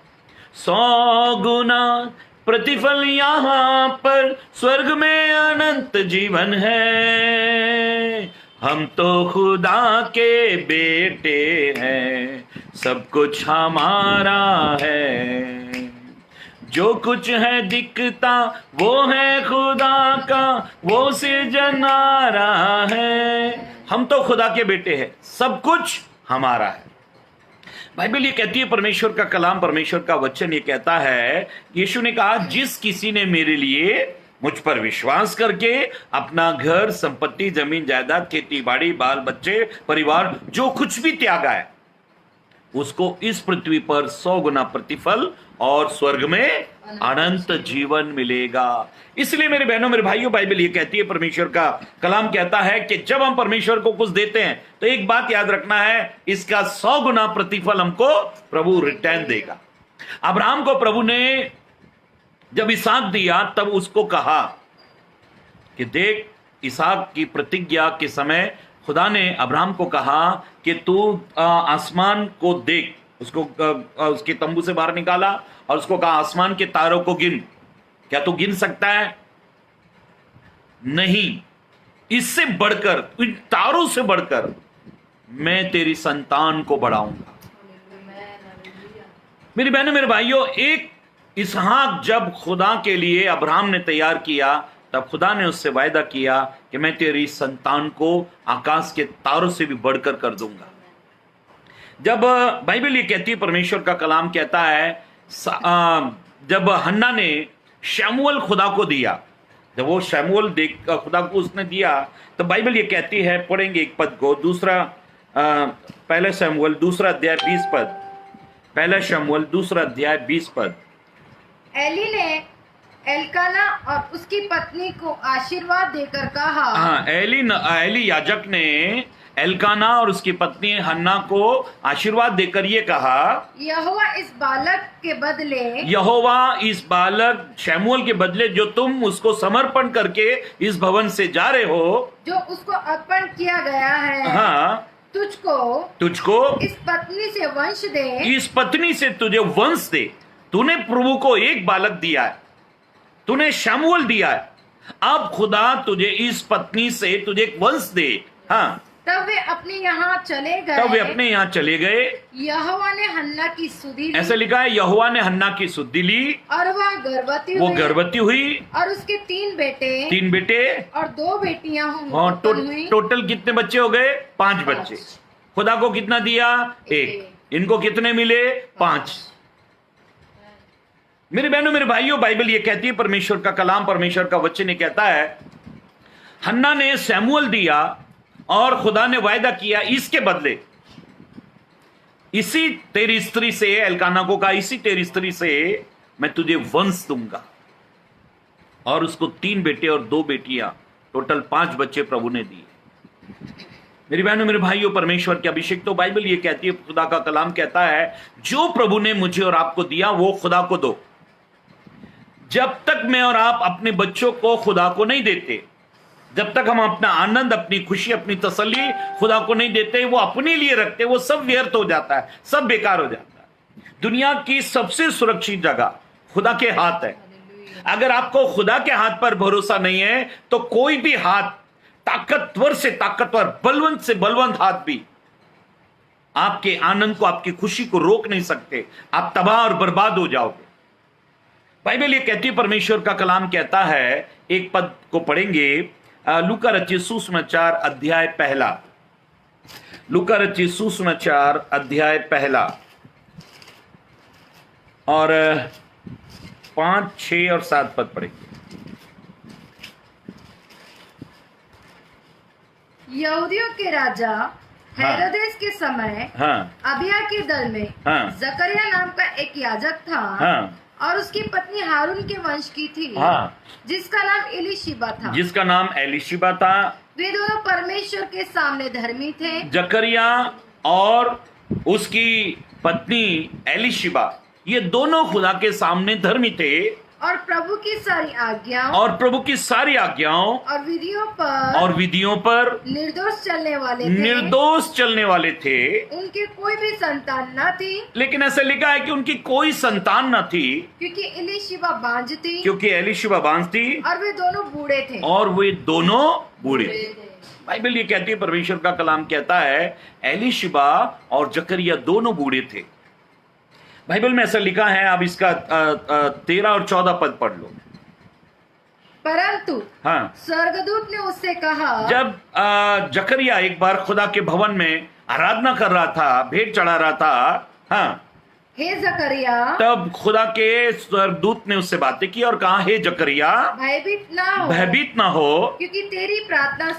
100 गुना प्रतिफल यहां पर, स्वर्ग में अनंत जीवन है। हम तो खुदा के बेटे हैं, सब कुछ हमारा है। जो कुछ है दिखता वो है खुदा का, वो सिरजना रहा है। हम तो खुदा के बेटे हैं, सब कुछ हमारा है। बाइबल ये कहती है, परमेश्वर का कलाम, परमेश्वर का वचन ये कहता है, यीशु ने कहा, जिस किसी ने मेरे लिए मुझ पर विश्वास करके अपना घर, संपत्ति, जमीन जायदाद, खेती बाड़ी, बाल बच्चे, परिवार, जो कुछ भी त्यागा है, उसको इस पृथ्वी पर 100 गुना प्रतिफल और स्वर्ग में अनंत जीवन मिलेगा। इसलिए मेरे बहनों, मेरे भाइयों, बाइबल ये कहती है, परमेश्वर का कलाम कहता है कि जब हम परमेश्वर को कुछ देते हैं तो एक बात याद रखना है, इसका 100 गुना प्रतिफल हमको प्रभु रिटर्न देगा। अब्राहम को प्रभु ने जब इसहाक दिया तब उसको कहा कि देख, इसहाक की प्रतिज्ञा के समय खुदा ने अब्राहम को कहा कि तू आसमान को देख। उसको उसके तंबू से बाहर निकाला और उसको कहा, आसमान के तारों को गिन। क्या तू गिन सकता है? नहीं। इससे बढ़कर, इन तारों से बढ़कर मैं तेरी संतान को बढ़ाऊंगा। मेरी बहनों, मेरे भाइयों, एक इसहाक जब खुदा के लिए अब्राहम ने तैयार किया, तब खुदा ने उससे वायदा किया कि मैं तेरी संतान को आकाश के तारों से भी बढ़कर कर दूंगा। जब बाइबल ये कहती है, परमेश्वर का कलाम कहता है, जब हन्ना ने शमूएल खुदा को दिया, जब वो शमूएल खुदा को उसने दिया, तो बाइबल ये कहती है, पढ़ेंगे एक पद को, पहला शमूएल दूसरा अध्याय 20 पद, पहला शमूएल दूसरा अध्याय 20 पद। एली ने एलकाना और उसकी पत्नी को आशीर्वाद देकर कहा। हाँ, एली याजक ने एलकाना और उसकी पत्नी हन्ना को आशीर्वाद देकर ये कहा, यहोवा इस बालक शमूएल के बदले जो तुम उसको समर्पण करके इस भवन से जा रहे हो, जो उसको अर्पण किया गया है, हाँ, तुझको इस पत्नी से वंश दे, इस पत्नी से तुझे वंश दे। तूने प्रभु को एक बालक दिया है, तूने शमूएल दिया है, अब खुदा तुझे इस पत्नी से तुझे एक वंश दे। हाँ, तब वे अपने यहाँ चले गए। यहोवा ने हन्ना की सुधि ली, ऐसा लिखा है, यहोवा ने हन्ना की सुधि ली और वह गर्भवती हुई और उसके 3 बेटे और 2 बेटियां हुई। टोटल कितने बच्चे हो गए? 5 बच्चे। खुदा को कितना दिया? 1। इनको कितने मिले? 5। मेरे बहनों, मेरे भाइयों, बाइबल ये कहती है, परमेश्वर का कलाम, परमेश्वर का वचन ये कहता है, हन्ना ने शमूएल दिया और खुदा ने वायदा किया, इसके बदले इसी तेरी स्त्री से, एलकाना को कहा, इसी तेरी स्त्री से मैं तुझे वंश दूंगा। और उसको 3 बेटे और 2 बेटियां, टोटल 5 बच्चे प्रभु ने दिए। मेरी बहनों, मेरे भाइयों, परमेश्वर की अभिषेक, तो बाइबल ये कहती है, खुदा का कलाम कहता है, जो प्रभु ने मुझे और आपको दिया वो खुदा को दो। जब तक मैं और आप अपने बच्चों को खुदा को नहीं देते, जब तक हम अपना आनंद, अपनी खुशी, अपनी तसल्ली खुदा को नहीं देते, वो अपने लिए रखते, वो सब व्यर्थ हो जाता है, सब बेकार हो जाता है। दुनिया की सबसे सुरक्षित जगह खुदा के हाथ है। अगर आपको खुदा के हाथ पर भरोसा नहीं है तो कोई भी हाथ, ताकतवर से ताकतवर, बलवंत से बलवंत हाथ भी आपके आनंद को, आपकी खुशी को रोक नहीं सकते। आप तबाह और बर्बाद हो जाओगे। बाइबल ये कहती है, परमेश्वर का कलाम कहता है, एक पद को पढ़ेंगे, लूका रचित सुसमाचार अध्याय 1, लूका रचित सुसमाचार अध्याय 1 और 5, 6 और 7 पद पढ़ेंगे। यहूदियों के राजा हेरोदेस के समय अबिया के दल में जकरिया नाम का एक याजक था और उसकी पत्नी हारून के वंश की थी, जिसका नाम एलीशिबा था। वे दोनों परमेश्वर के सामने धर्मी थे। जकरिया और उसकी पत्नी एलीशिबा, ये दोनों खुदा के सामने धर्मी थे और प्रभु की सारी आज्ञाओं और प्रभु की सारी आज्ञाओं और विधियों पर निर्दोष चलने वाले थे। उनके कोई भी संतान न थी। लेकिन ऐसा लिखा है कि उनकी कोई संतान न थी, क्योंकि एलीशिबा बांझ थी। क्योंकि एलीशिबा बांझ थी और वे दोनों बूढ़े थे। और वे दोनों बूढ़े थे। बाइबल ये कहती है, परमेश्वर का कलाम कहता है एलीशिबा और जकरिया दोनों बूढ़े थे। बाइबल में ऐसा लिखा है, अब इसका 13 और 14 पद पढ़ लो। परंतु हाँ, स्वर्गदूत ने उससे कहा, जब जकरिया एक बार खुदा के भवन में आराधना कर रहा था, भेंट चढ़ा रहा था, हाँ, हे जकरिया, तब खुदा के स्वर्गदूत ने उससे बातें की और कहा, हे जकरिया, भयभीत ना हो, क्योंकि तेरी प्रार्थना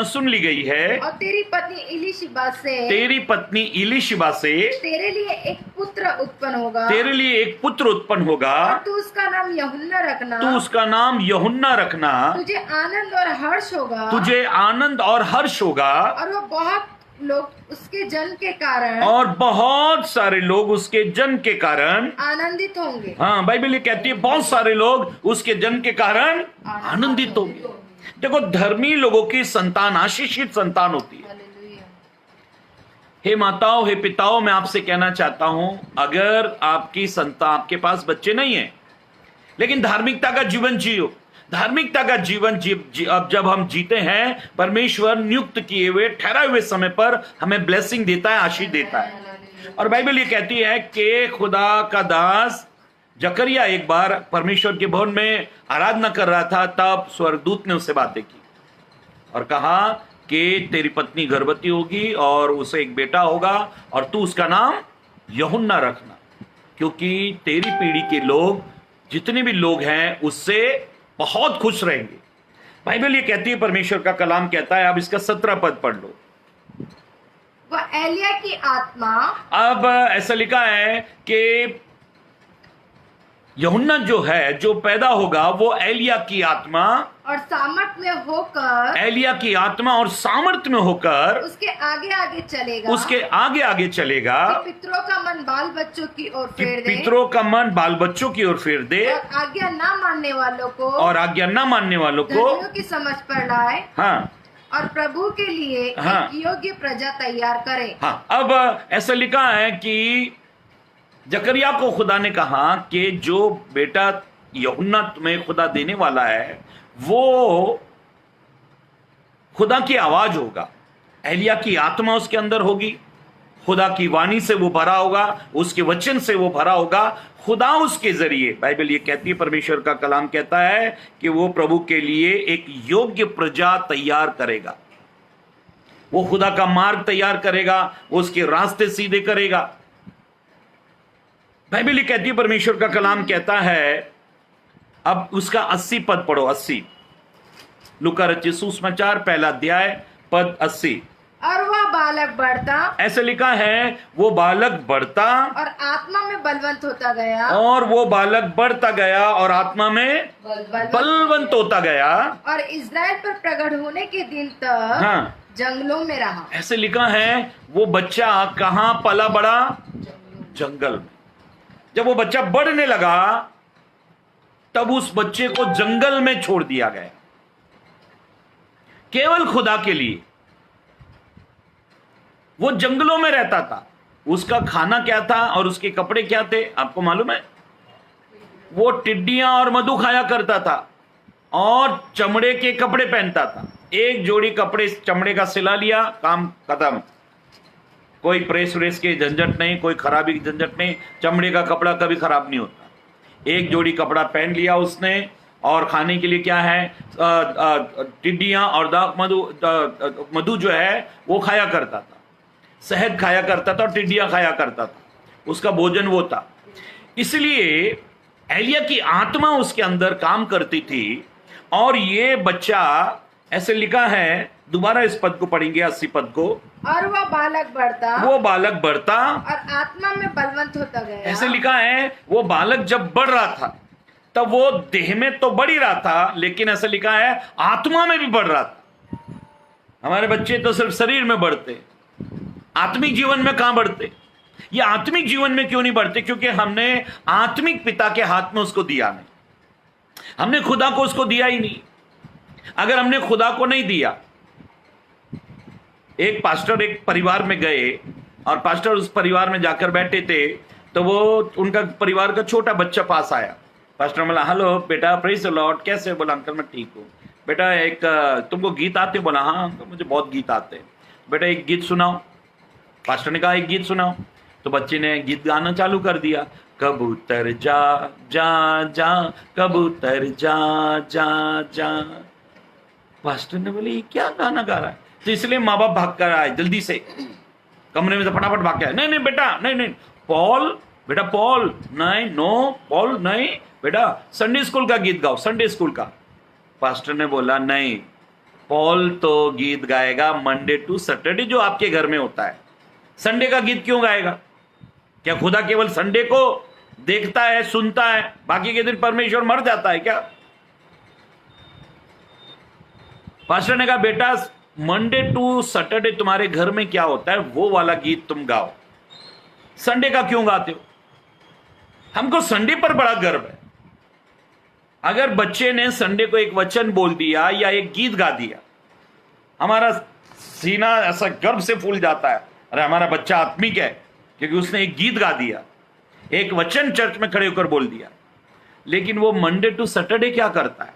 सुन ली गई है और तेरी पत्नी इलीशिबा से तेरे लिए एक पुत्र उत्पन्न होगा और तू उसका नाम यूहन्ना रखना। तुझे आनंद और हर्ष होगा और वो बहुत लोग उसके जन्म के कारण और बहुत सारे लोग उसके जन्म के कारण आनंदित होंगे। हाँ, बाइबल ये कहती है बहुत सारे लोग उसके जन्म के कारण आनंदित होंगे। देखो, धर्मी लोगों की संतान आशीषित संतान होती है। हे माताओं, हे पिताओं, मैं आपसे कहना चाहता हूं, अगर आपकी संतान, आपके पास बच्चे नहीं है लेकिन धार्मिकता का जीवन जियो, धार्मिकता का जीवन अब जब हम जीते हैं, परमेश्वर नियुक्त किए हुए ठहराए हुए समय पर हमें ब्लेसिंग देता है, आशीष देता है। और बाइबल ये कहती है कि खुदा का दास जकरिया एक बार परमेश्वर के भवन में आराधना कर रहा था, तब स्वर्गदूत ने उससे बातें की और कहा कि तेरी पत्नी गर्भवती होगी और उसे एक बेटा होगा और तू उसका नाम यूहन्ना रखना, क्योंकि तेरी पीढ़ी के लोग, जितने भी लोग हैं, उससे बहुत खुश रहेंगे। बाइबल ये कहती है, परमेश्वर का कलाम कहता है, अब इसका 17 पद पढ़ लो। वह एलिया की आत्मा, अब ऐसा लिखा है कि यूहन्ना जो है, जो पैदा होगा, वो एलिया की आत्मा और सामर्थ में होकर, एलिया की आत्मा और सामर्थ में होकर उसके आगे आगे चलेगा, कि पितरों का मन बाल बच्चों की ओर फेर दे और आज्ञा ना मानने वालों को धर्मियों की समझ पर लाए, हाँ, और प्रभु के लिए हाँ, एक योग्य प्रजा तैयार करे। हाँ, अब ऐसा लिखा है कि जकरिया को खुदा ने कहा कि जो बेटा यूहन्ना तुम्हें खुदा देने वाला है, वो खुदा की आवाज होगा, एलिया की आत्मा उसके अंदर होगी, खुदा की वाणी से वो भरा होगा, उसके वचन से वो भरा होगा, खुदा उसके जरिए, बाइबल ये कहती है, परमेश्वर का कलाम कहता है कि वो प्रभु के लिए एक योग्य प्रजा तैयार करेगा। वो खुदा का मार्ग तैयार करेगा, वो उसके रास्ते सीधे करेगा। बाइबल ये कहती है, परमेश्वर का कलाम कहता है, अब उसका 80 पद पढ़ो। 80 लूका रचित सुसमाचार पहला अध्याय पद 80। और वह बालक बढ़ता, ऐसे लिखा है, वो बालक बढ़ता और आत्मा में बलवंत होता गया, और वो बालक बढ़ता गया और आत्मा में बलवंत होता गया, और इस्राएल पर प्रकट होने के दिन तक, हाँ, जंगलों में रहा। ऐसे लिखा है, वो बच्चा कहां पला बड़ा? जंगल में। जब वो बच्चा बढ़ने लगा, तब उस बच्चे को जंगल में छोड़ दिया गया, केवल खुदा के लिए। वो जंगलों में रहता था। उसका खाना क्या था और उसके कपड़े क्या थे, आपको मालूम है? वो टिड्डियां और मधु खाया करता था और चमड़े के कपड़े पहनता था। एक जोड़ी कपड़े चमड़े का सिला लिया, काम खत्म। कोई प्रेस व्रेस के झंझट नहीं, कोई खराबी की झंझट नहीं। चमड़े का कपड़ा कभी खराब नहीं होता। एक जोड़ी कपड़ा पहन लिया उसने, और खाने के लिए क्या है, टिड्डियां और मधु जो है वो खाया करता था, शहद खाया करता था और टिड्डियां खाया करता था। उसका भोजन वो था। इसलिए एलिया की आत्मा उसके अंदर काम करती थी। और ये बच्चा, ऐसे लिखा है, दोबारा इस पद को पढ़ेंगे, 80 पद को। और वो बालक बढ़ता और आत्मा में बलवंत होता गया। ऐसे लिखा है, वो बालक जब बढ़ रहा था तब वो देह में तो बढ़ ही रहा था, लेकिन ऐसे लिखा है आत्मा में भी बढ़ रहा था। हमारे बच्चे तो सिर्फ शरीर में बढ़ते, आत्मिक जीवन में कहां बढ़ते? ये आत्मिक जीवन में क्यों नहीं बढ़ते? क्योंकि हमने आत्मिक पिता के हाथ में उसको दिया नहीं, हमने खुदा को उसको दिया ही नहीं। अगर हमने खुदा को नहीं दिया, एक पास्टर एक परिवार में गए और पास्टर उस परिवार में जाकर बैठे थे, तो वो उनका परिवार का छोटा बच्चा पास आया। पास्टर बोला, हेलो बेटा, प्रेज द लॉर्ड, कैसे? बोला, अंकल मैं ठीक हूँ। बेटा एक तुमको गीत आते? बोला, हाँ अंकल मुझे बहुत गीत आते हैं। बेटा एक गीत सुनाओ। पास्टर ने कहा एक गीत सुनाओ। तो बच्चे ने गीत गाना चालू कर दिया, कबूतर जा जा जा, कबूतर जा जा जा। पास्टर ने बोले ये क्या गाना गा रहा है? तो इसलिए माँ बाप भाग कर आए, जल्दी से कमरे में से फटाफट भाग के आए। नहीं नहीं बेटा, नहीं नहीं पॉल, बेटा पॉल नहीं, नो पॉल नहीं, बेटा संडे स्कूल का गीत गाओ, संडे स्कूल का। पास्टर ने बोला नहीं, पॉल तो गीत गाएगा मंडे टू सैटरडे जो आपके घर में होता है, संडे का गीत क्यों गाएगा? क्या खुदा केवल संडे को देखता है, सुनता है, बाकी के दिन परमेश्वर मर जाता है क्या? पास्टर ने कहा बेटा मंडे टू सैटरडे तुम्हारे घर में क्या होता है वो वाला गीत तुम गाओ, संडे का क्यों गाते हो? हमको संडे पर बड़ा गर्व है। अगर बच्चे ने संडे को एक वचन बोल दिया या एक गीत गा दिया, हमारा सीना ऐसा गर्व से फूल जाता है, अरे हमारा बच्चा आत्मिक है क्योंकि उसने एक गीत गा दिया, एक वचन चर्च में खड़े होकर बोल दिया। लेकिन वो मंडे टू सैटरडे क्या करता है?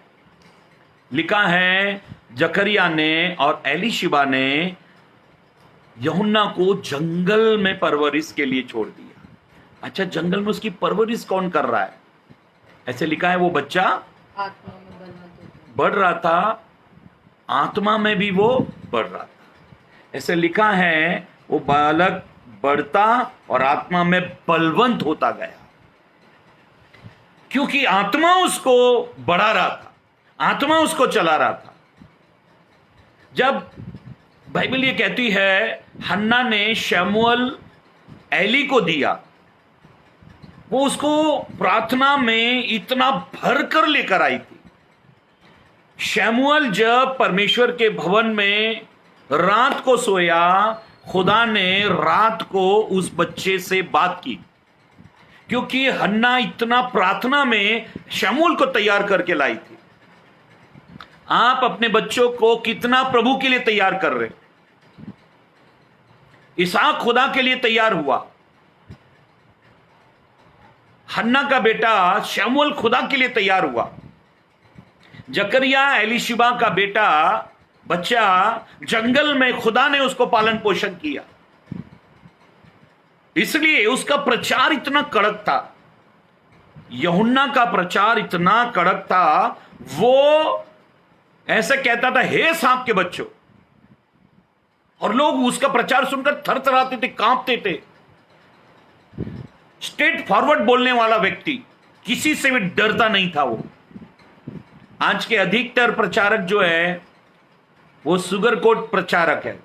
लिखा है जकरिया ने और एलीशिबा ने यूहन्ना को जंगल में परवरिश के लिए छोड़ दिया। अच्छा, जंगल में उसकी परवरिश कौन कर रहा है? ऐसे लिखा है वो बच्चा आत्मा में बलवंत बढ़ रहा था, आत्मा में भी वो बढ़ रहा था। ऐसे लिखा है वो बालक बढ़ता और आत्मा में बलवंत होता गया, क्योंकि आत्मा उसको बढ़ा रहा था, आत्मा उसको चला रहा था। जब बाइबल ये कहती है हन्ना ने शमूएल एली को दिया, वो उसको प्रार्थना में इतना भर कर लेकर आई थी। शमूएल जब परमेश्वर के भवन में रात को सोया, खुदा ने रात को उस बच्चे से बात की, क्योंकि हन्ना इतना प्रार्थना में शमूएल को तैयार करके लाई थी। आप अपने बच्चों को कितना प्रभु के लिए तैयार कर रहे? इसहाक खुदा के लिए तैयार हुआ, हन्ना का बेटा शमूएल खुदा के लिए तैयार हुआ, जकरिया एलीशिबा का बेटा बच्चा जंगल में खुदा ने उसको पालन पोषण किया, इसलिए उसका प्रचार इतना कड़क था। यूहन्ना का प्रचार इतना कड़क था, वो ऐसे कहता था हे सांप के बच्चों, और लोग उसका प्रचार सुनकर थरथराते थे, कांपते थे। स्ट्रेट फॉरवर्ड बोलने वाला व्यक्ति, किसी से भी डरता नहीं था वो। आज के अधिकतर प्रचारक जो है वो सुगर कोट प्रचारक है,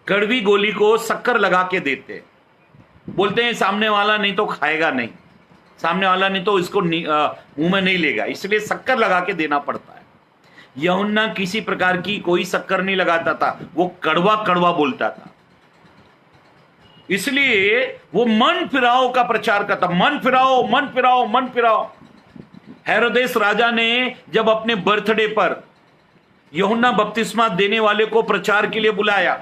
कड़वी गोली को शक्कर लगा के देते, बोलते हैं सामने वाला नहीं तो खाएगा नहीं, सामने वाला नहीं तो इसको मुंह में नहीं लेगा, इसलिए शक्कर लगा के देना पड़ता है। यूहन्ना किसी प्रकार की कोई शक्कर नहीं लगाता था, वो कड़वा कड़वा बोलता था, इसलिए वो मन फिराओ का प्रचार करता, मन फिराओ मन फिराओ मन फिराओ। हेरोदेस राजा ने जब अपने बर्थडे पर यूहन्ना बपतिस्मा देने वाले को प्रचार के लिए बुलाया,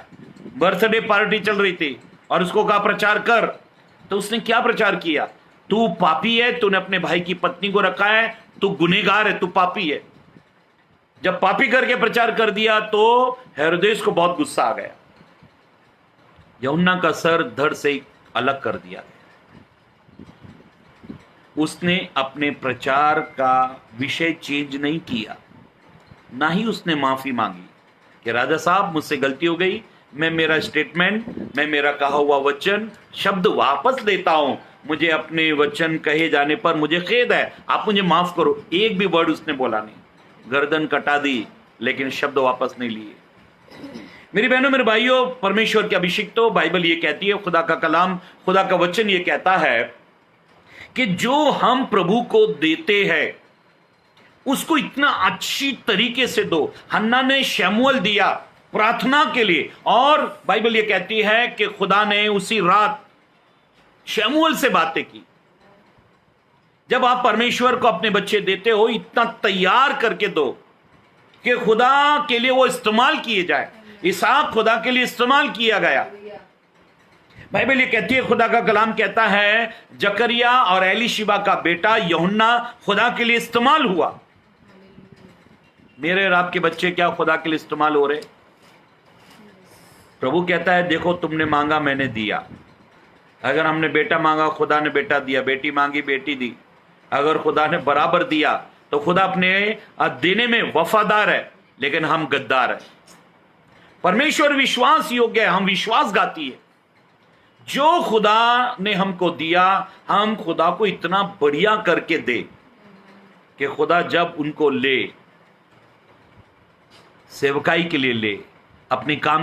बर्थडे पार्टी चल रही थी, और उसको कहा प्रचार कर, तो उसने क्या प्रचार किया? तू पापी है, तूने अपने भाई की पत्नी को रखा है, तू गुनहगार है, तू पापी है। जब पापी करके प्रचार कर दिया तो हेरोदेस को बहुत गुस्सा आ गया, यूहन्ना का सर धड़ से अलग कर दिया गया। उसने अपने प्रचार का विषय चेंज नहीं किया, ना ही उसने माफी मांगी कि राजा साहब मुझसे गलती हो गई, मैं मेरा स्टेटमेंट, मैं मेरा कहा हुआ वचन शब्द वापस लेता हूं, मुझे अपने वचन कहे जाने पर मुझे खेद है, आप मुझे माफ करो। एक भी वर्ड उसने बोला नहीं, गर्दन कटा दी लेकिन शब्द वापस नहीं लिए। मेरी बहनों मेरे भाइयों, परमेश्वर के अभिषिक्तों, बाइबल ये कहती है, खुदा का कलाम, खुदा का वचन ये कहता है कि जो हम प्रभु को देते हैं उसको इतना अच्छी तरीके से दो। हन्ना ने शमूएल दिया, प्रार्थना के लिए। और बाइबल ये कहती है कि खुदा ने उसी रात शमूएल से बातें की। जब आप परमेश्वर को अपने बच्चे देते हो, इतना तैयार करके दो कि खुदा के लिए वो इस्तेमाल किए जाए। इसहाक खुदा के लिए इस्तेमाल किया गया। बाइबल ये कहती है, खुदा का कलाम कहता है, जकरिया और एलीशिबा का बेटा यूहन्ना खुदा के लिए इस्तेमाल हुआ। मेरे और आपके बच्चे क्या खुदा के लिए इस्तेमाल हो रहे? प्रभु कहता है, देखो तुमने मांगा मैंने दिया। अगर हमने बेटा मांगा, खुदा ने बेटा दिया। बेटी मांगी, बेटी दी। अगर खुदा ने बराबर दिया तो खुदा अपने देने में वफादार है, लेकिन हम गद्दार हैं। परमेश्वर विश्वास योग्य है, हम विश्वासघाती है। जो खुदा ने हमको दिया, हम खुदा को इतना बढ़िया करके दे कि खुदा जब उनको ले, सेवकाई के लिए ले, अपनी काम